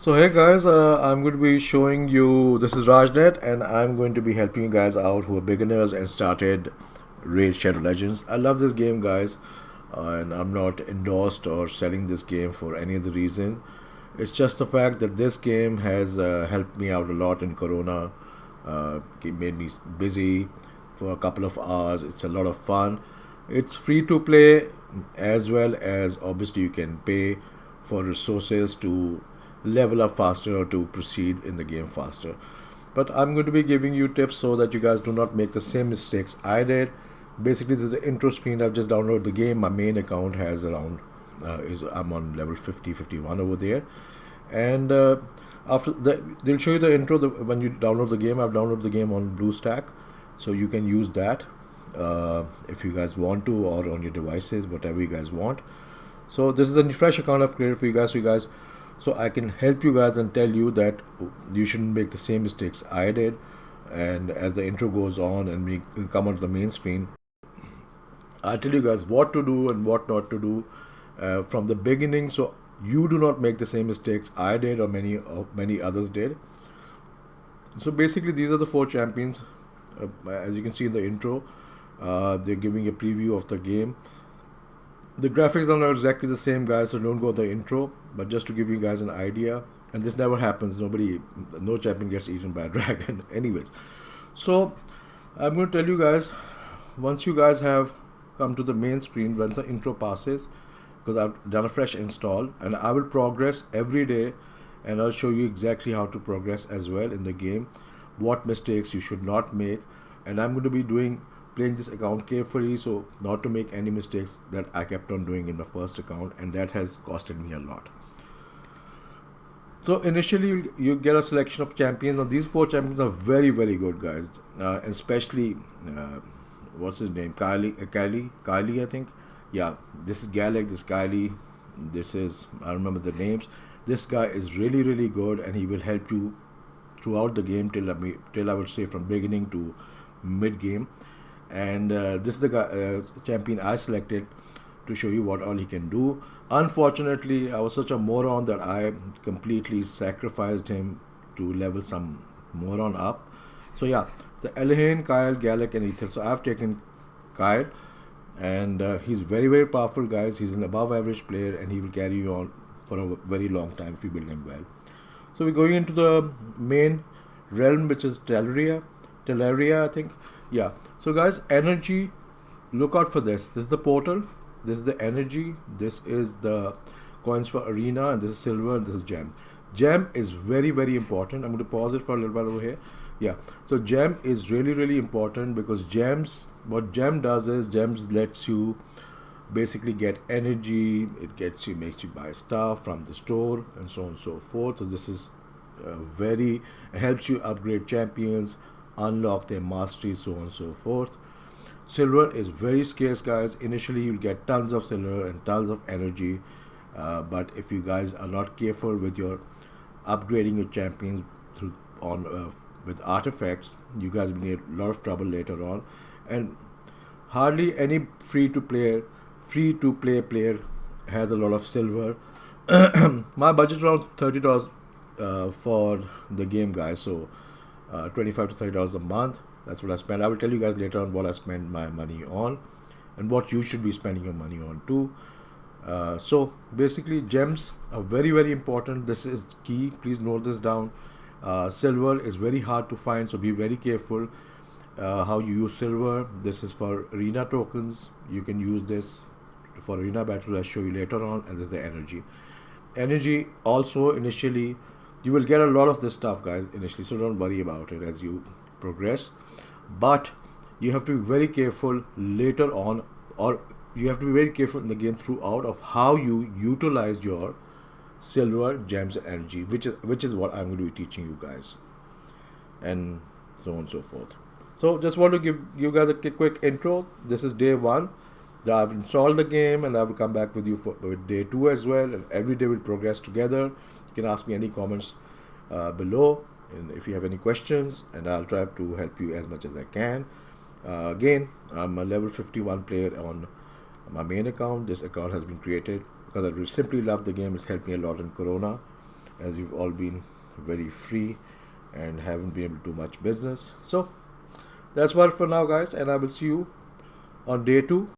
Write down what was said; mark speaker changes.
Speaker 1: So hey guys, I'm going to be showing you, this is Rajnet, and I'm going to be helping you guys out who are beginners and started Raid Shadow Legends. I love this game guys, and I'm not endorsed or selling this game for any other reason. It's just the fact that this game has helped me out a lot in Corona. It made me busy for a couple of hours. It's a lot of fun. It's free to play, as well as obviously you can pay for resources to level up faster or to proceed in the game faster. But I'm going to be giving you tips so that you guys do not make the same mistakes I did. Basically, this is the intro screen. I've just downloaded the game. My main account has around is I'm on level 50, 51 over there, and after they'll show you the intro when you download the game. I've downloaded the game on BlueStack, so you can use that if you guys want to, or on your devices, whatever you guys want. So this is a fresh account I've created for you guys, so I can help you guys and tell you that you shouldn't make the same mistakes I did. And as the intro goes on and we come onto the main screen, I tell you guys what to do and what not to do from the beginning, so you do not make the same mistakes I did or many others did. So basically, these are the four champions. As you can see in the intro, they're giving a preview of the game. The graphics are not exactly the same, guys, so don't go the intro. But just to give you guys an idea, and this never happens. No champion gets eaten by a dragon. Anyways, so I'm going to tell you guys, once you guys have come to the main screen, once the intro passes, because I've done a fresh install, and I will progress every day, and I'll show you exactly how to progress as well in the game, what mistakes you should not make, and I'm going to be playing this account carefully, so not to make any mistakes that I kept on doing in my first account, and that has costed me a lot. So initially you get a selection of champions. Now these four champions are very good guys, especially what's his name, Kylie, I think. Yeah, this is Galek, this Kylie, this is, I remember the names. This guy is really good, and he will help you throughout the game till I would say from beginning to mid game. And this is the champion I selected to show you what all he can do. Unfortunately, I was such a moron that I completely sacrificed him to level some moron up. So yeah, the Elhain, Kyle, Galek, and Ether. So I've taken Kyle, and he's very powerful, guys. He's an above average player, and he will carry you on for a very long time if you build him well. So we're going into the main realm, which is Teleria, I think. Yeah. So guys, energy. Look out for this. This is the portal. This is the energy. This is the coins for arena, and this is silver, and this is gem. Gem is very important. I'm going to pause it for a little while over here. Yeah. So gem is really important, because what gem does is gems lets you basically get energy. Makes you buy stuff from the store and so on and so forth. So this is it helps you upgrade champions, unlock their mastery, so on and so forth. Silver is very scarce, guys. Initially you'll get tons of silver and tons of energy, but if you guys are not careful with your upgrading your champions through on with artifacts, you guys will need a lot of trouble later on. And hardly any free to play player has a lot of silver. My budget around $30 for the game, guys. So $25 to $30 a month. That's what I spend. I will tell you guys later on what I spend my money on, and what you should be spending your money on too. So basically, gems are very important. This is key. Please note this down. Silver is very hard to find, so be very careful how you use silver. This is for arena tokens. You can use this for arena battle. I'll show you later on. And this is the energy. Energy also initially you will get a lot of this stuff, guys, initially, so don't worry about it as you progress. But you have to be very careful later on, or you have to be very careful in the game throughout of how you utilize your silver, gems, and energy, which is what I'm going to be teaching you guys, and so on and so forth. So just want to give you guys a quick intro. This is day one. I've installed the game, and I will come back with you with day two as well, and every day we'll progress together. You can ask me any comments below, and if you have any questions, and I'll try to help you as much as I can. Again, I'm a level 51 player on my main account. This account has been created because I simply love the game. It's helped me a lot in Corona. as we've all been very free and haven't been able to do much business. So that's what for now, guys, and I will see you on day 2.